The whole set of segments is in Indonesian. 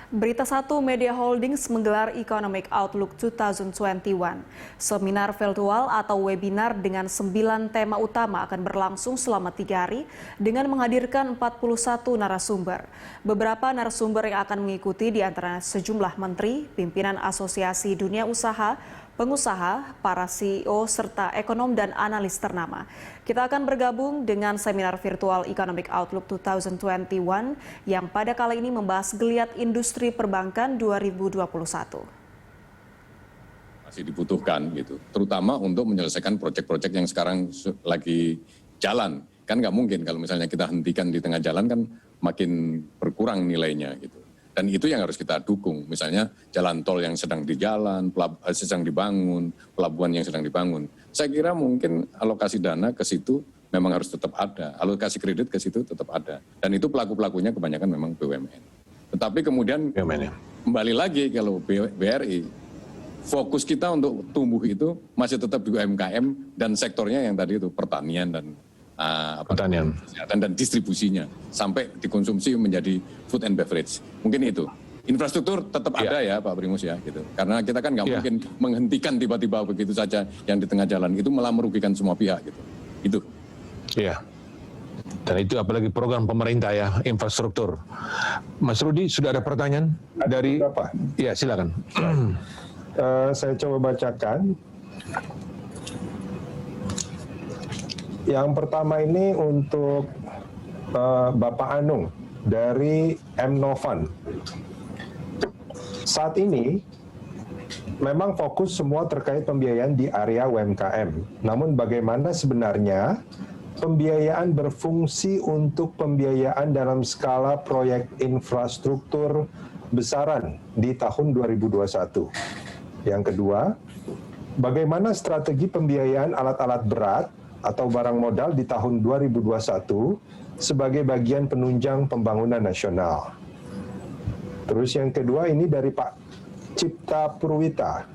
Berita Satu Media Holdings menggelar Economic Outlook 2021. Seminar virtual atau webinar dengan 9 tema utama akan berlangsung selama 3 hari dengan menghadirkan 41 narasumber. Beberapa narasumber yang akan mengikuti diantaranya sejumlah menteri, pimpinan asosiasi dunia usaha, pengusaha, para CEO, serta ekonom dan analis ternama. Kita akan bergabung dengan seminar virtual Economic Outlook 2021 yang pada kali ini membahas geliat industri perbankan 2021. Masih dibutuhkan gitu, terutama untuk menyelesaikan proyek-proyek yang sekarang lagi jalan. Kan nggak mungkin kalau misalnya kita hentikan di tengah jalan kan makin berkurang nilainya gitu. Dan itu yang harus kita dukung, misalnya jalan tol yang sedang sedang dibangun, pelabuhan yang sedang dibangun. Saya kira mungkin alokasi dana ke situ memang harus tetap ada, alokasi kredit ke situ tetap ada. Dan itu pelaku-pelakunya kebanyakan memang BUMN. Tetapi kemudian kembali lagi kalau BRI, fokus kita untuk tumbuh itu masih tetap di UMKM dan sektornya yang tadi itu pertanian dan pertanian, kesehatan dan distribusinya sampai dikonsumsi menjadi food and beverage. Mungkin itu. Infrastruktur tetap ada ya Pak Primus ya gitu. Karena kita kan nggak mungkin menghentikan tiba-tiba begitu saja yang di tengah jalan, itu malah merugikan semua pihak gitu. Itu. Iya. Dan itu apalagi program pemerintah ya, infrastruktur. Mas Rudi, sudah ada pertanyaan dari Bapak? Ya, silakan. Saya coba bacakan. Yang pertama ini untuk Bapak Anung dari M-Novan. Saat ini memang fokus semua terkait pembiayaan di area UMKM. Namun bagaimana sebenarnya pembiayaan berfungsi untuk pembiayaan dalam skala proyek infrastruktur besaran di tahun 2021? Yang kedua, bagaimana strategi pembiayaan alat-alat berat atau barang modal di tahun 2021 sebagai bagian penunjang pembangunan nasional. Terus yang kedua ini dari Pak Cipta Purwita.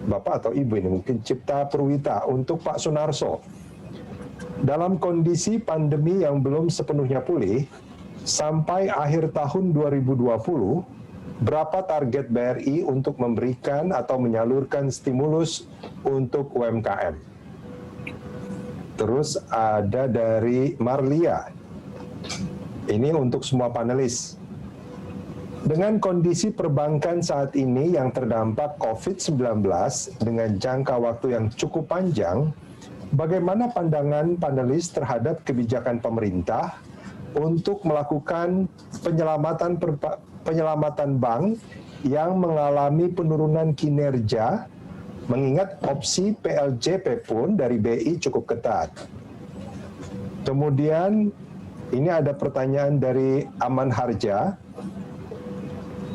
Bapak atau Ibu ini mungkin Cipta Purwita untuk Pak Sunarso. Dalam kondisi pandemi yang belum sepenuhnya pulih, sampai akhir tahun 2020, berapa target BRI untuk memberikan atau menyalurkan stimulus untuk UMKM? Terus ada dari Marlia. Ini untuk semua panelis. Dengan kondisi perbankan saat ini yang terdampak COVID-19 dengan jangka waktu yang cukup panjang, bagaimana pandangan panelis terhadap kebijakan pemerintah untuk melakukan penyelamatan bank yang mengalami penurunan kinerja, mengingat opsi PLJP pun dari BI cukup ketat. Kemudian ini ada pertanyaan dari Aman Harja.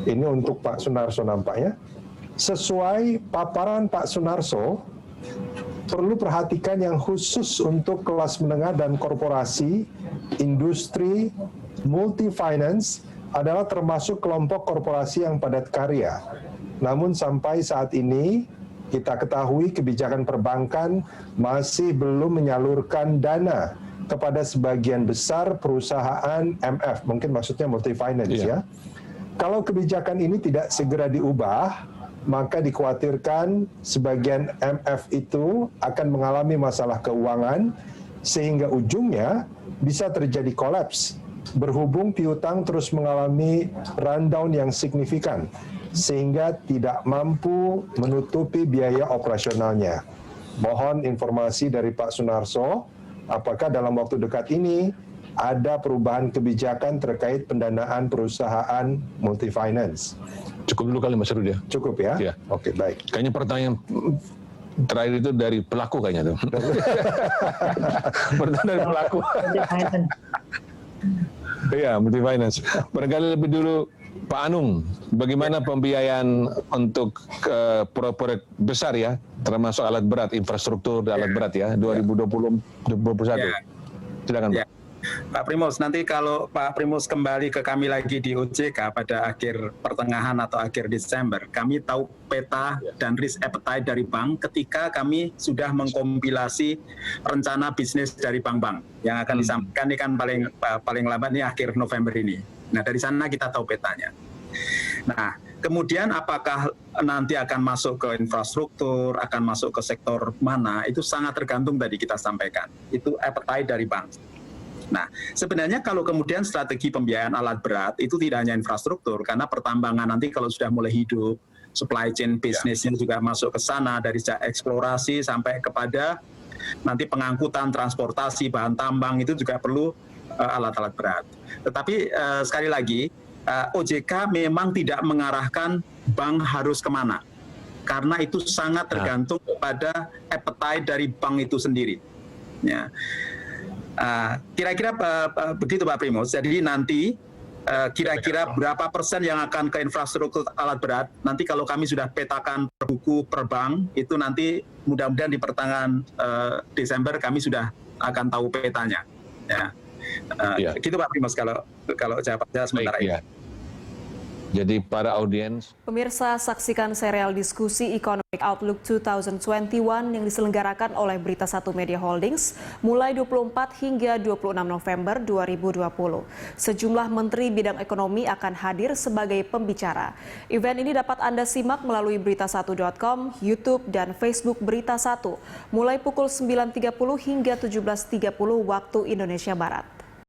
Ini untuk Pak Sunarso nampaknya. Sesuai paparan Pak Sunarso, perlu perhatikan yang khusus untuk kelas menengah dan korporasi, industri, multi-finance adalah termasuk kelompok korporasi yang padat karya. Namun sampai saat ini, kita ketahui kebijakan perbankan masih belum menyalurkan dana kepada sebagian besar perusahaan MF, mungkin maksudnya multi-finance ya. Kalau kebijakan ini tidak segera diubah, maka dikhawatirkan sebagian MF itu akan mengalami masalah keuangan, sehingga ujungnya bisa terjadi kolaps, berhubung piutang terus mengalami rundown yang signifikan, sehingga tidak mampu menutupi biaya operasionalnya. Mohon informasi dari Pak Sunarso, apakah dalam waktu dekat ini ada perubahan kebijakan terkait pendanaan perusahaan multi-finance? Cukup dulu kali Mas Rudi ya? Cukup ya? Ya. Oke, baik. Kayaknya pertanyaan terakhir itu dari pelaku kayaknya tuh. Pertanyaan dari pelaku. Iya, multi-finance. Barangkali lebih dulu Pak Anung, bagaimana pembiayaan untuk proyek besar ya, termasuk alat berat, infrastruktur alat berat ya, 2021. Silakan Pak. Pak Primus, nanti kalau Pak Primus kembali ke kami lagi di OJK pada akhir pertengahan atau akhir Desember, kami tahu peta dan risk appetite dari bank ketika kami sudah mengkompilasi rencana bisnis dari bank-bank yang akan disampaikan ini kan paling lambat nih akhir November ini. Nah dari sana kita tahu petanya. Nah, kemudian apakah nanti akan masuk ke infrastruktur, akan masuk ke sektor mana, itu sangat tergantung tadi kita sampaikan. Itu appetite dari bank. Nah, sebenarnya kalau kemudian strategi pembiayaan alat berat itu tidak hanya infrastruktur, karena pertambangan nanti kalau sudah mulai hidup, supply chain bisnisnya juga masuk ke sana, dari eksplorasi sampai kepada nanti pengangkutan, transportasi, bahan tambang itu juga perlu alat-alat berat. Tetapi sekali lagi, OJK memang tidak mengarahkan bank harus kemana, karena itu sangat tergantung pada appetite dari bank itu sendiri. Ya. Kira-kira begitu Pak Primus. Jadi nanti kira-kira berapa persen yang akan ke infrastruktur alat berat, nanti kalau kami sudah petakan per buku per bank, itu nanti mudah-mudahan di pertengahan Desember kami sudah akan tahu petanya. Ya. Gitu Pak Primus kalau jawabannya sementara ini. Jadi para audiens, Pemirsa, saksikan serial diskusi Economic Outlook 2021 yang diselenggarakan oleh Berita Satu Media Holdings mulai 24 hingga 26 November 2020. Sejumlah menteri bidang ekonomi akan hadir sebagai pembicara. Event ini dapat Anda simak melalui berita1.com, YouTube, dan Facebook Berita Satu mulai pukul 9.30 hingga 17.30 waktu Indonesia Barat.